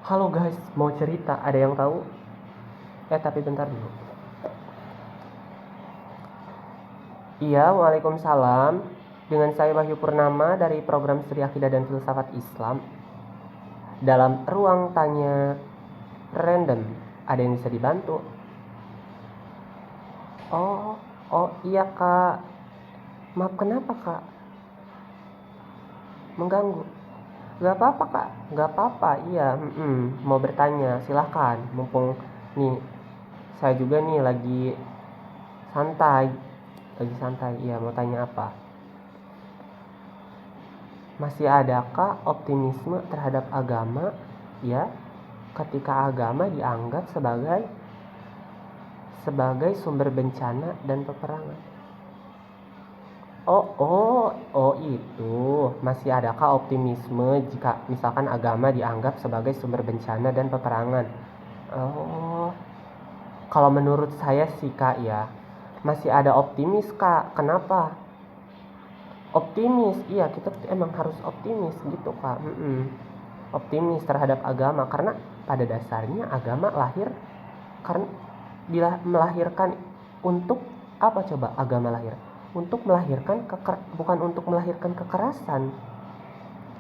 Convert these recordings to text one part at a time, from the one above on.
Halo guys, mau cerita, ada yang tahu? Tapi bentar dulu. Iya, waalaikumsalam. Dengan saya Wahyu Purnama dari program Studi Akidah dan Filsafat Islam. Dalam ruang tanya random, ada yang bisa dibantu? Oh iya kak. Maaf, kenapa kak? Mengganggu? Gak apa-apa kak, gak apa-apa. Iya, mau bertanya, silahkan. Mumpung nih, saya juga nih santai. Lagi santai, iya, mau tanya apa? Masih adakah optimisme terhadap agama, ya, ketika agama dianggap sebagai sumber bencana dan peperangan? Itu. Masih adakah optimisme jika misalkan agama dianggap sebagai sumber bencana dan peperangan? Oh, kalau menurut saya sih kak ya, masih ada optimis kak. Kenapa? Optimis, iya, kita emang harus optimis gitu kak. Optimis terhadap agama, karena pada dasarnya agama lahir karena melahirkan untuk apa coba? Agama lahir untuk melahirkan bukan untuk melahirkan kekerasan,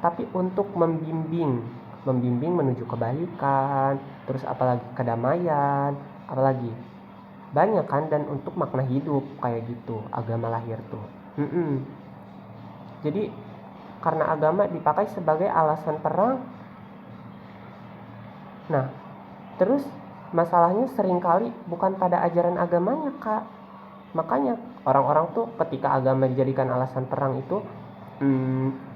tapi untuk membimbing menuju kebaikan, terus apalagi kedamaian, apalagi banyak kan, dan untuk makna hidup kayak gitu agama lahir tuh. Jadi karena agama dipakai sebagai alasan perang. Nah, terus masalahnya seringkali bukan pada ajaran agamanya kak. Makanya orang-orang tuh ketika agama dijadikan alasan perang itu,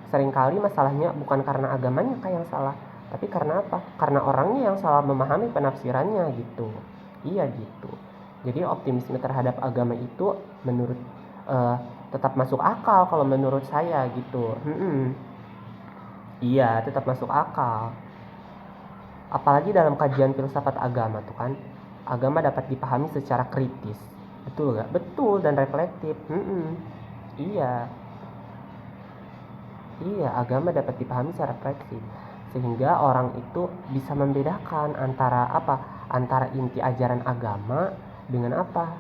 seringkali masalahnya bukan karena agamanya kak yang salah, tapi karena apa? Karena orangnya yang salah memahami penafsirannya gitu. Iya gitu. Jadi optimisme terhadap agama itu menurut tetap masuk akal kalau menurut saya gitu. Iya, tetap masuk akal. Apalagi dalam kajian filsafat agama tuh kan, agama dapat dipahami secara kritis, betul gak? Betul, dan reflektif. Iya, agama dapat dipahami secara refleksif sehingga orang itu bisa membedakan antara inti ajaran agama dengan apa,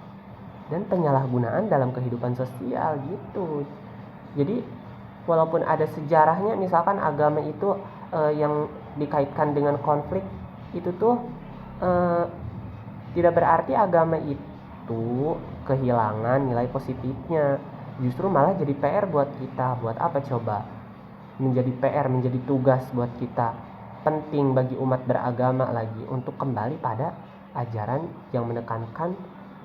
dan penyalahgunaan dalam kehidupan sosial gitu. Jadi walaupun ada sejarahnya, misalkan agama itu yang dikaitkan dengan konflik itu tuh tidak berarti agama itu kehilangan nilai positifnya. Justru malah jadi PR buat kita. Buat apa coba? Menjadi PR, menjadi tugas buat kita. Penting bagi umat beragama lagi untuk kembali pada ajaran yang menekankan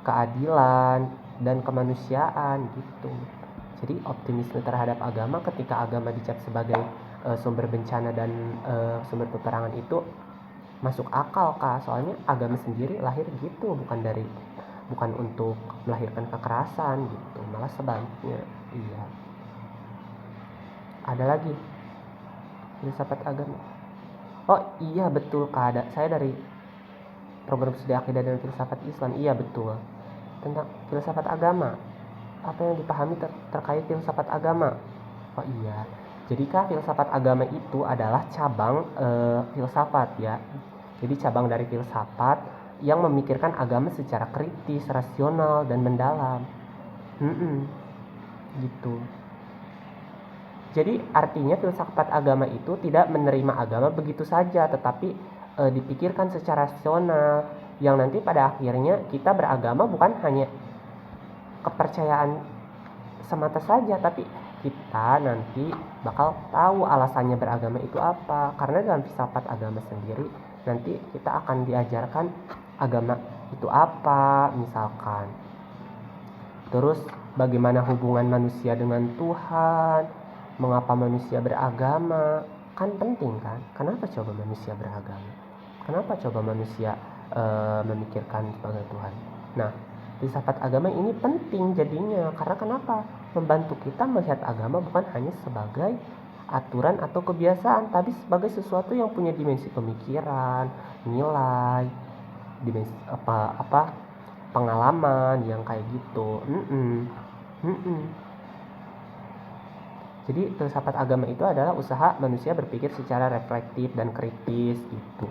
keadilan dan kemanusiaan gitu. Jadi optimisme terhadap agama ketika agama dicap sebagai sumber bencana dan sumber peperangan itu masuk akal kak. Soalnya agama sendiri lahir gitu, bukan untuk melahirkan kekerasan gitu, malah sebaliknya. Iya. Ada lagi filsafat agama. Oh iya betul kak, saya dari program studi akidah dan filsafat Islam. Iya betul, tentang filsafat agama. Apa yang dipahami terkait filsafat agama? Oh iya, jadi kak, filsafat agama itu adalah cabang filsafat ya. Jadi cabang dari filsafat yang memikirkan agama secara kritis, rasional, dan mendalam. Gitu. Jadi artinya filsafat agama itu tidak menerima agama begitu saja, tetapi dipikirkan secara rasional, yang nanti pada akhirnya kita beragama bukan hanya kepercayaan semata saja, tapi kita nanti bakal tahu alasannya beragama itu apa. Karena dalam filsafat agama sendiri nanti kita akan diajarkan agama itu apa, misalkan. Terus bagaimana hubungan manusia dengan Tuhan, mengapa manusia beragama, kan penting kan? Kenapa coba manusia beragama? Kenapa coba manusia memikirkan sebagai Tuhan? Nah, filsafat agama ini penting jadinya, karena kenapa? Membantu kita melihat agama bukan hanya sebagai aturan atau kebiasaan, tapi sebagai sesuatu yang punya dimensi pemikiran, nilai, dimensi pengalaman yang kayak gitu. Jadi filsafat agama itu adalah usaha manusia berpikir secara reflektif dan kritis gitu.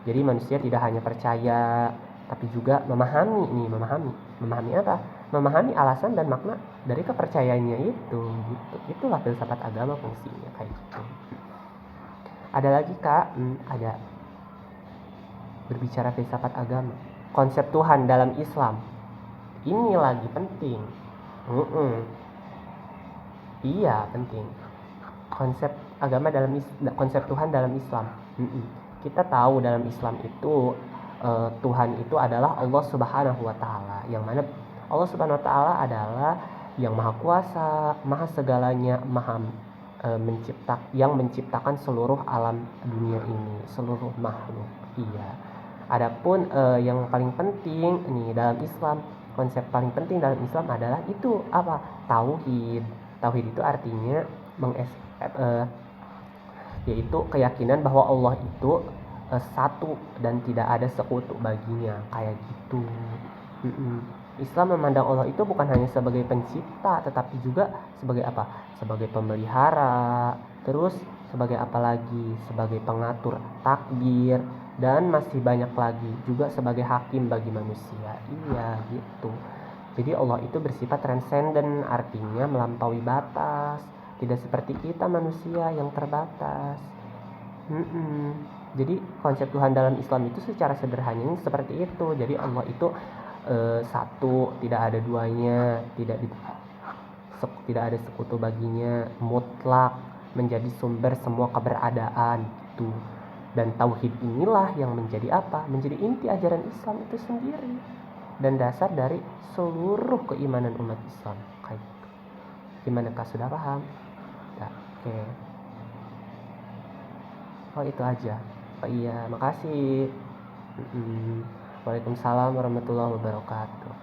Jadi manusia tidak hanya percaya, tapi juga memahami apa? Memahami alasan dan makna dari kepercayaannya itu gitu. Itulah filsafat agama fungsinya kayak gitu. Ada lagi Kak, ada berbicara filsafat agama. Konsep Tuhan dalam Islam. Ini lagi penting. Iya, penting. Konsep agama konsep Tuhan dalam Islam. Kita tahu dalam Islam itu Tuhan itu adalah Allah Subhanahu wa taala, yang mana Allah Subhanahu wa taala adalah yang maha kuasa, maha segalanya, yang menciptakan seluruh alam dunia ini, seluruh makhluk. Iya. Adapun yang paling penting nih dalam Islam, konsep paling penting dalam Islam adalah itu apa? Tauhid. Tauhid itu artinya yaitu keyakinan bahwa Allah itu satu dan tidak ada sekutu baginya, kayak gitu. Islam memandang Allah itu bukan hanya sebagai pencipta, tetapi juga sebagai apa? Sebagai pemelihara, terus sebagai apa lagi? Sebagai pengatur takdir, dan masih banyak lagi, juga sebagai hakim bagi manusia. Iya, gitu. Jadi Allah itu bersifat transenden, artinya melampaui batas, tidak seperti kita manusia yang terbatas. Jadi konsep Tuhan dalam Islam itu secara sederhananya seperti itu. Jadi Allah itu satu, tidak ada duanya, tidak ada sekutu baginya, mutlak, menjadi sumber semua keberadaan itu. Dan tauhid inilah yang menjadi apa? Menjadi inti ajaran Islam itu sendiri dan dasar dari seluruh keimanan umat Islam. Kayak gitu. Gimana Kak, sudah paham? Ya, oke. Oh, itu aja. Oh iya, makasih. Waalaikumsalam warahmatullahi wabarakatuh.